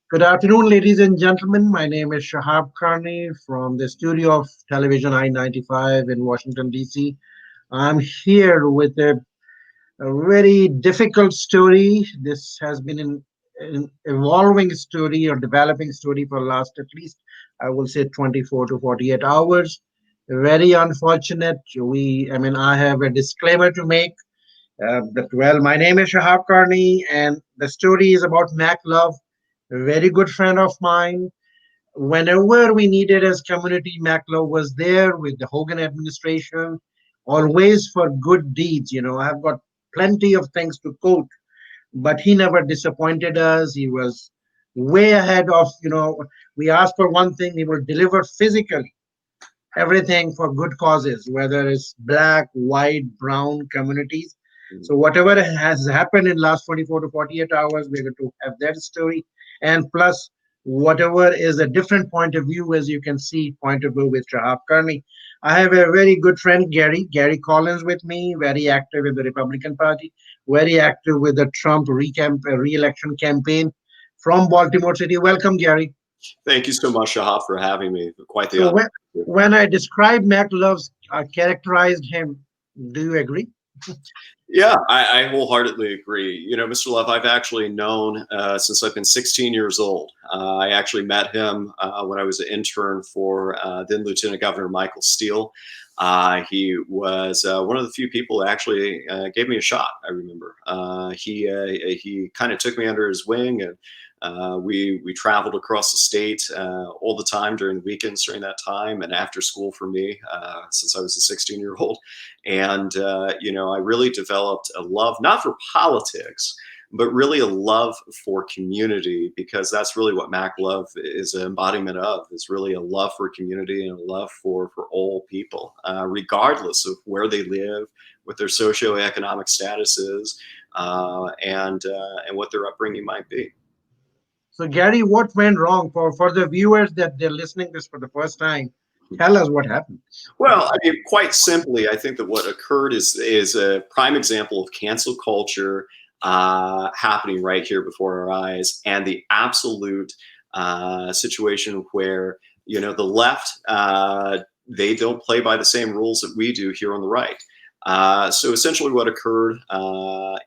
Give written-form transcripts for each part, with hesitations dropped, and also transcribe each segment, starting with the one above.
Good afternoon, ladies and gentlemen. My name is Shahab Karni from the studio of Television I-95 in Washington, D.C. I'm here with a very difficult story. This has been an evolving story or developing story for last at least, I will say, 24 to 48 hours. Very unfortunate. I have a disclaimer to make. My name is Shahab Karni, and the story is about Mac Love, a very good friend of mine. Whenever we needed as community, Macklow was there with the Hogan administration, always for good deeds. I've got plenty of things to quote, but he never disappointed us. He was way ahead of, we asked for one thing, he will deliver physically everything for good causes, whether it's black, white, brown communities. So whatever has happened in last 24 to 48 hours, we're going to have that story. And plus, whatever is a different point of view, as you can see, point of view with Shahab Karni. I have a very good friend, Gary Collins with me, very active in the Republican Party, very active with the Trump re-election campaign from Baltimore City. Welcome, Gary. Thank you so much, Shahab, for having me. Quite the So honor. when I described Mac Love's characterized him, do you agree? Yeah, I wholeheartedly agree. Mr. Love, I've actually known since I've been 16 years old. I actually met him when I was an intern for then Lieutenant Governor Michael Steele. He was one of the few people that actually gave me a shot. I remember he kind of took me under his wing, and we traveled across the state all the time during the weekends during that time, and after school for me since I was a 16-year-old. And I really developed a love not for politics, but really a love for community, because that's really what Mac Love is an embodiment of. Is really a love for community and a love for all people, regardless of where they live, what their socioeconomic status is, and what their upbringing might be. So Gary, what went wrong for the viewers that they're listening this for the first time? Tell us what happened. Well, I mean, quite simply, I think that what occurred is a prime example of cancel culture happening right here before our eyes, and the absolute situation where the left they don't play by the same rules that we do here on the right. So essentially, what occurred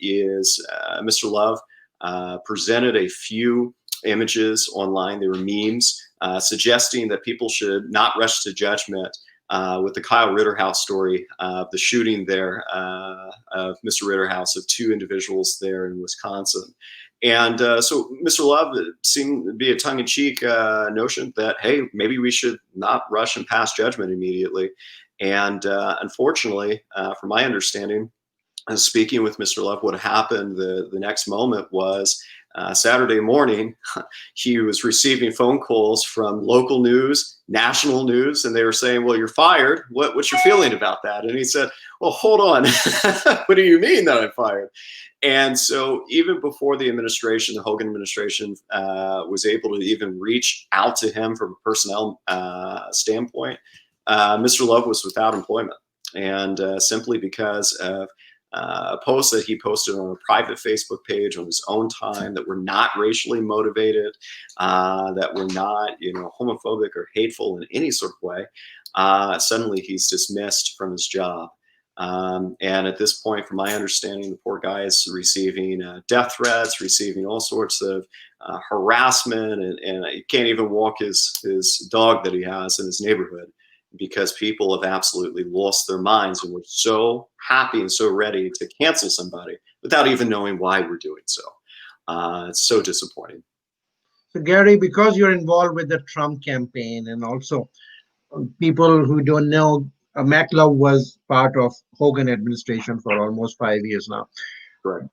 is Mr. Love presented a few images online. They were memes suggesting that people should not rush to judgment with the Kyle Rittenhouse story of the shooting there of Mr. Rittenhouse, of two individuals there in Wisconsin. And so Mr. Love, it seemed to be a tongue-in-cheek notion that, hey, maybe we should not rush and pass judgment immediately. And unfortunately, from my understanding, speaking with Mr. Love, what happened the next moment was Saturday morning, he was receiving phone calls from local news, national news, and they were saying, well, you're fired. What's your feeling about that? And he said, well, hold on. What do you mean that I'm fired? And so even before the administration, the Hogan administration was able to even reach out to him from a personnel standpoint, Mr. Love was without employment. And simply because of posts that he posted on a private Facebook page on his own time that were not racially motivated, that were not, homophobic or hateful in any sort of way. Suddenly he's dismissed from his job. And at this point, from my understanding, the poor guy is receiving death threats, receiving all sorts of harassment, and he can't even walk his dog that he has in his neighborhood, because people have absolutely lost their minds and we're so happy and so ready to cancel somebody without even knowing why we're doing so. It's so disappointing. So Gary, because you're involved with the Trump campaign, and also people who don't know, Mac Love was part of Hogan administration for almost 5 years now. Correct.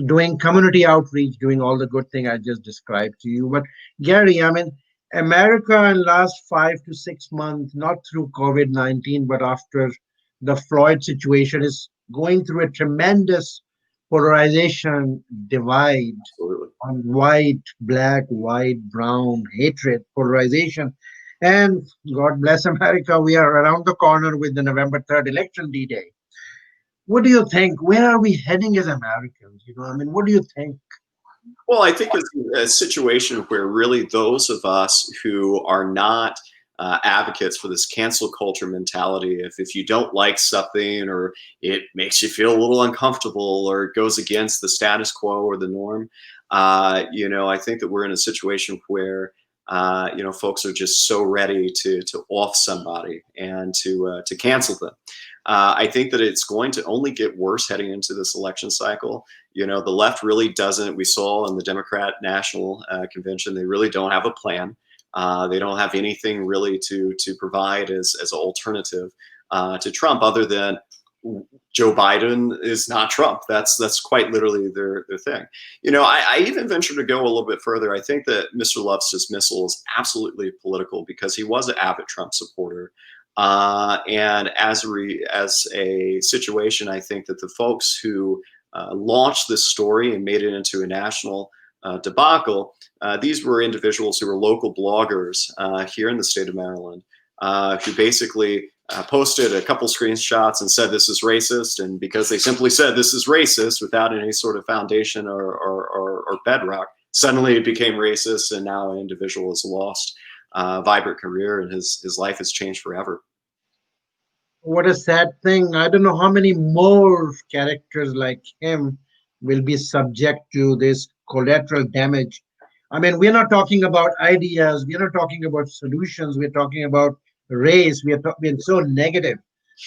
Doing community outreach, doing all the good thing I just described to you. But Gary, I mean, America in last 5 to 6 months, not through COVID-19, but after the Floyd situation, is going through a tremendous polarization divide Absolutely. on white, brown, hatred, polarization. And God bless America, we are around the corner with the November 3rd election D-Day. What do you think? Where are we heading as Americans? I mean, what do you think? Well, I think it's a situation where really those of us who are not advocates for this cancel culture mentality, if you don't like something or it makes you feel a little uncomfortable or it goes against the status quo or the norm, I think that we're in a situation where folks are just so ready to off somebody and to cancel them. I think that it's going to only get worse heading into this election cycle. The left really doesn't. We saw in the Democrat National Convention, they really don't have a plan. They don't have anything really to provide as an alternative to Trump, other than Joe Biden is not Trump. That's quite literally their thing. I even venture to go a little bit further. I think that Mr. Love's dismissal is absolutely political because he was an avid Trump supporter. And as a situation, I think that the folks who launched this story and made it into a national debacle, these were individuals who were local bloggers here in the state of Maryland, who basically posted a couple screenshots and said this is racist. And because they simply said this is racist without any sort of foundation or bedrock, suddenly it became racist, and now an individual has lost vibrant career, and his life has changed forever. What a sad thing. I don't know how many more characters like him will be subject to this collateral damage. I mean, we're not talking about ideas, we're not talking about solutions, we're talking about race. We are being so negative.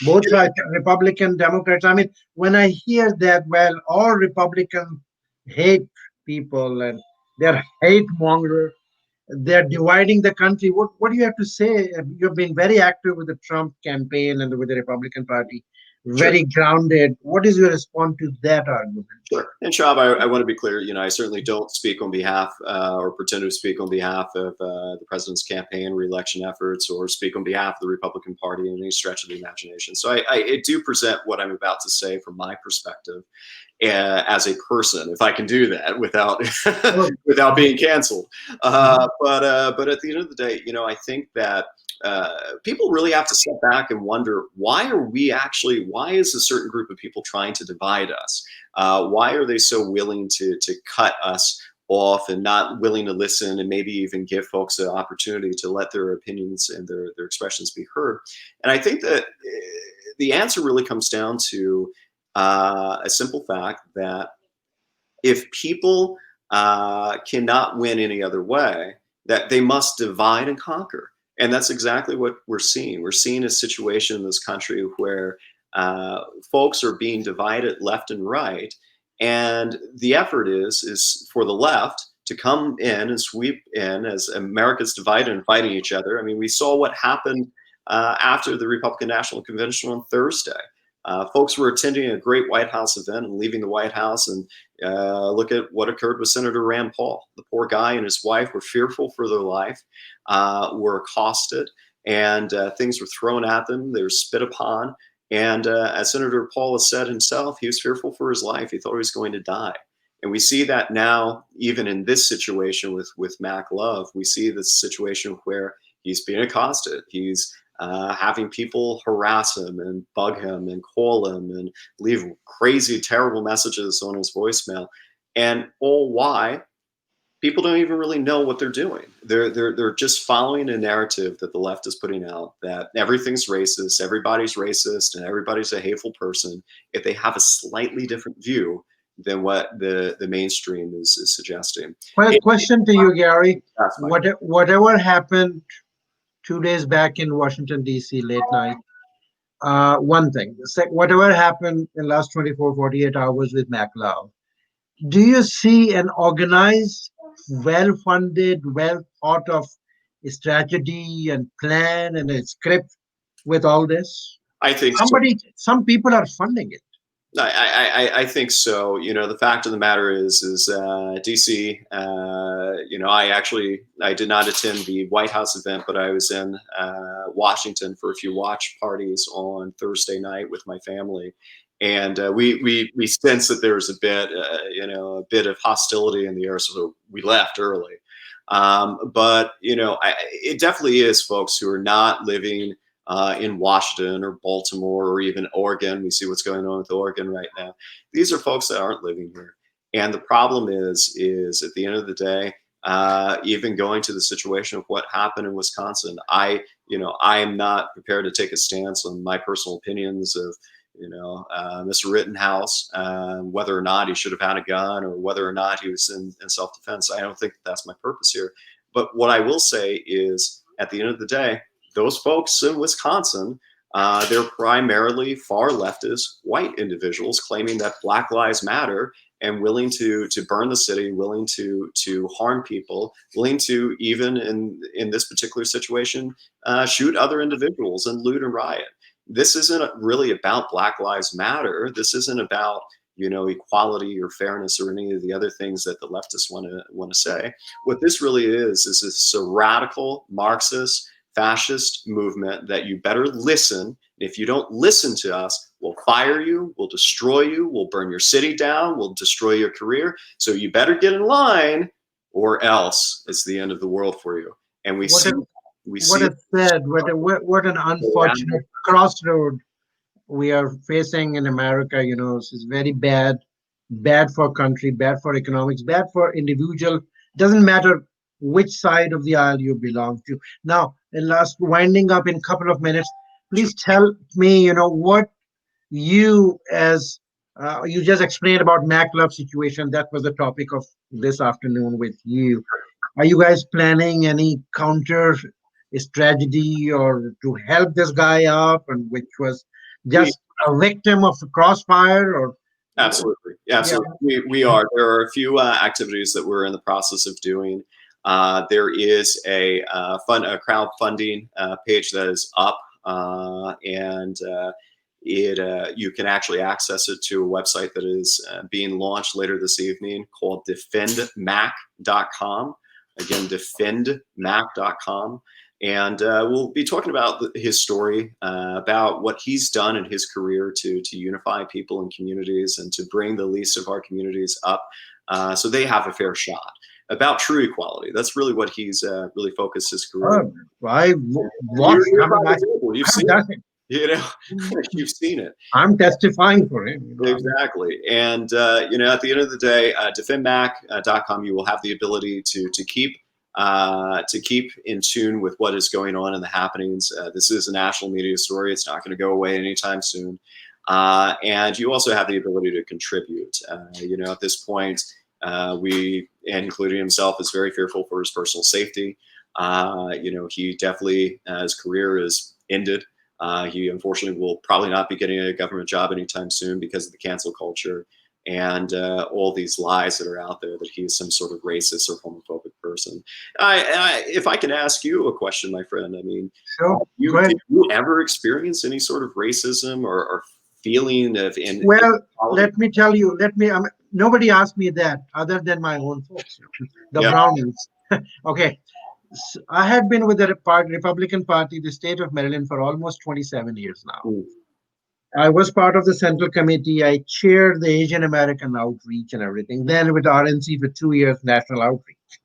Both sides, Republican, Democrats. I mean, when I hear that, well, all Republicans hate people and they're hate monger, they're dividing the country. What do you have to say? You've been very active with the Trump campaign and with the Republican Party, Sure. very grounded. What is your response to that argument? Sure. And Shab, I want to be clear. I certainly don't speak on behalf or pretend to speak on behalf of the president's campaign, re-election efforts, or speak on behalf of the Republican Party in any stretch of the imagination. So I do present what I'm about to say from my perspective as a person, if I can do that without without being canceled. But at the end of the day, I think that people really have to step back and wonder, why is a certain group of people trying to divide us? Why are they so willing to cut us off and not willing to listen and maybe even give folks an opportunity to let their opinions and their expressions be heard? And I think that the answer really comes down to a simple fact that if people cannot win any other way, that they must divide and conquer. And that's exactly what we're seeing. We're seeing a situation in this country where folks are being divided left and right. And the effort is for the left to come in and sweep in as America's divided and fighting each other. I mean, we saw what happened after the Republican National Convention on Thursday. Folks were attending a great White House event and leaving the White House, and look at what occurred with Senator Rand Paul. The poor guy and his wife were fearful for their life, were accosted, and things were thrown at them. They were spit upon. And as Senator Paul has said himself, he was fearful for his life. He thought he was going to die. And we see that now, even in this situation with Mac Love, we see this situation where he's being accosted. He's having people harass him and bug him and call him and leave crazy, terrible messages on his voicemail. And all why people don't even really know what they're doing. They're just following a narrative that the left is putting out, that everything's racist, everybody's racist, and everybody's a hateful person, if they have a slightly different view than what the mainstream is suggesting. Well, a question to you, Gary. That's fine. Whatever happened 2 days back in Washington, D.C., late night, one thing. Whatever happened in the last 24, 48 hours with Mac Love, do you see an organized, well-funded, well-thought-of strategy and plan and a script with all this? I think some people are funding it. I think so. The fact of the matter is DC. I did not attend the White House event, but I was in Washington for a few watch parties on Thursday night with my family, and we sensed that there was a bit of hostility in the air, so we left early. But it definitely is folks who are not living in Washington or Baltimore or even Oregon. We see what's going on with Oregon right now. These are folks that aren't living here. And the problem is at the end of the day, even going to the situation of what happened in Wisconsin, I am not prepared to take a stance on my personal opinions of, Mr. Rittenhouse, whether or not he should have had a gun or whether or not he was in self-defense. I don't think that's my purpose here. But what I will say is, at the end of the day, those folks in Wisconsin, they're primarily far leftist white individuals claiming that Black Lives Matter and willing to burn the city, willing to harm people, willing to even in this particular situation shoot other individuals and loot and riot. This isn't really about Black Lives Matter. This isn't about equality or fairness or any of the other things that the leftists want to say. What this really is this a radical Marxist fascist movement that you better listen. If you don't listen to us, we'll fire you, we'll destroy you, we'll burn your city down, we'll destroy your career. So you better get in line, or else it's the end of the world for you. And we see what an unfortunate crossroad we are facing in America. This is very bad for country, bad for economics, bad for individual. Doesn't matter which side of the aisle you belong to. Now, in last winding up in a couple of minutes, please tell me, what you as you just explained about MacLove situation. That was the topic of this afternoon with you. Are you guys planning any counter strategy or to help this guy up, and which was just a victim of the crossfire? Or absolutely. We are. There are a few activities that we're in the process of doing. There is a crowdfunding page that is up, and you can actually access it to a website that is being launched later this evening called defendmac.com. Again, defendmac.com. And we'll be talking about his story, about what he's done in his career to unify people and communities and to bring the least of our communities up so they have a fair shot. About true equality. That's really what he's really focused his career. You've seen it. You've seen it. I'm testifying for him. Exactly. And, at the end of the day, defendmac.com, you will have the ability to keep in tune with what is going on in the happenings. This is a national media story. It's not going to go away anytime soon. And you also have the ability to contribute. At this point, we, including himself, is very fearful for his personal safety. He definitely, his career is ended. He unfortunately will probably not be getting a government job anytime soon because of the cancel culture and all these lies that are out there that he is some sort of racist or homophobic person. If I can ask you a question, my friend, I mean, sure. Did you ever experience any sort of racism or feeling of let me tell you, nobody asked me that other than my own folks, the Brownies. Okay. So I had been with the Republican Party, the state of Maryland, for almost 27 years now. I was part of the Central Committee. I chaired the Asian American outreach and everything. Then with RNC for 2 years, national outreach.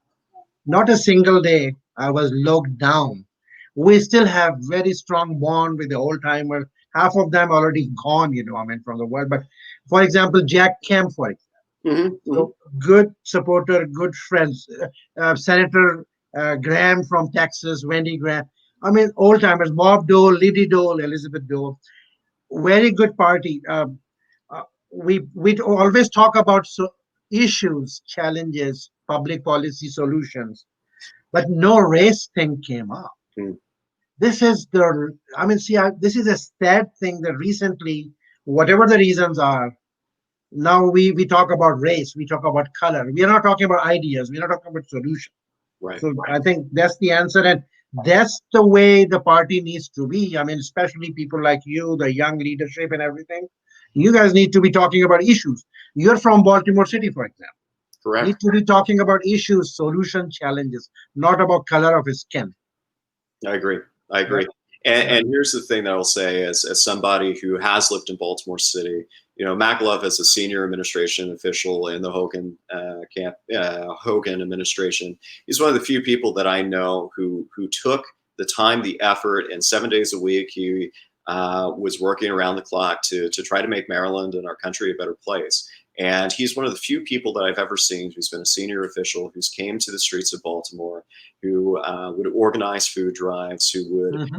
Not a single day I was locked down. We still have very strong bond with the old timers. Half of them already gone, from the world. But for example, Jack Kemp, for example, so good supporter, good friends. Senator Graham from Texas, Wendy Graham. Old timers, Bob Dole, Liddy Dole, Elizabeth Dole. Very good party. We always talk about issues, challenges, public policy solutions, but no race thing came up. This is this is a sad thing that recently, whatever the reasons are, now we talk about race, we talk about color. We are not talking about ideas. We're not talking about solutions. Right. So I think that's the answer. And that's the way the party needs to be. Especially people like you, the young leadership and everything. You guys need to be talking about issues. You're from Baltimore City, for example. Correct. You need to be talking about issues, solutions, challenges, not about color of his skin. I agree. And here's the thing that I'll say as somebody who has lived in Baltimore City, MacLove as a senior administration official in the Hogan Hogan administration, he's one of the few people that I know who took the time, the effort, and 7 days a week he was working around the clock to try to make Maryland and our country a better place. And he's one of the few people that I've ever seen who's been a senior official, who's came to the streets of Baltimore, who would organize food drives, who would,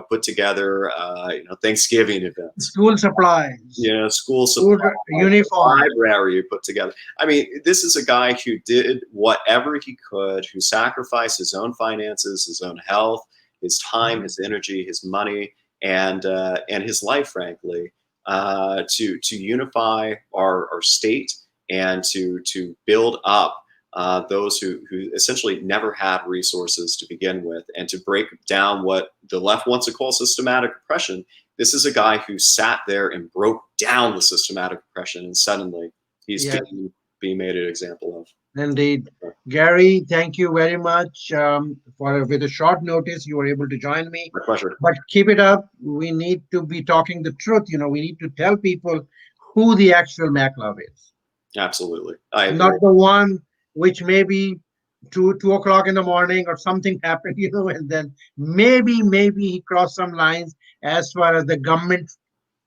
put together, Thanksgiving events. School supplies. School supplies, uniform. Library you put together. I mean, this is a guy who did whatever he could, who sacrificed his own finances, his own health, his time, his energy, his money, and his life, frankly, to unify our state and to build up those who essentially never had resources to begin with, and to break down what the left wants to call systematic oppression. This is a guy who sat there and broke down the systematic oppression, and suddenly he's being made an example of. Indeed. Gary, thank you very much. With a short notice, you were able to join me. My pleasure. But keep it up. We need to be talking the truth. We need to tell people who the actual Maklov is. Absolutely. Not the one which maybe 2 o'clock in the morning or something happened, and then maybe he crossed some lines as far as the government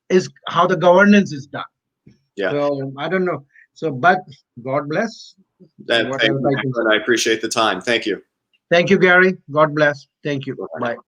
is, how the governance is done. Yeah. So I don't know. So, but God bless. Thank you, I appreciate the time. Thank you. Thank you, Gary. God bless. Thank you. Bye.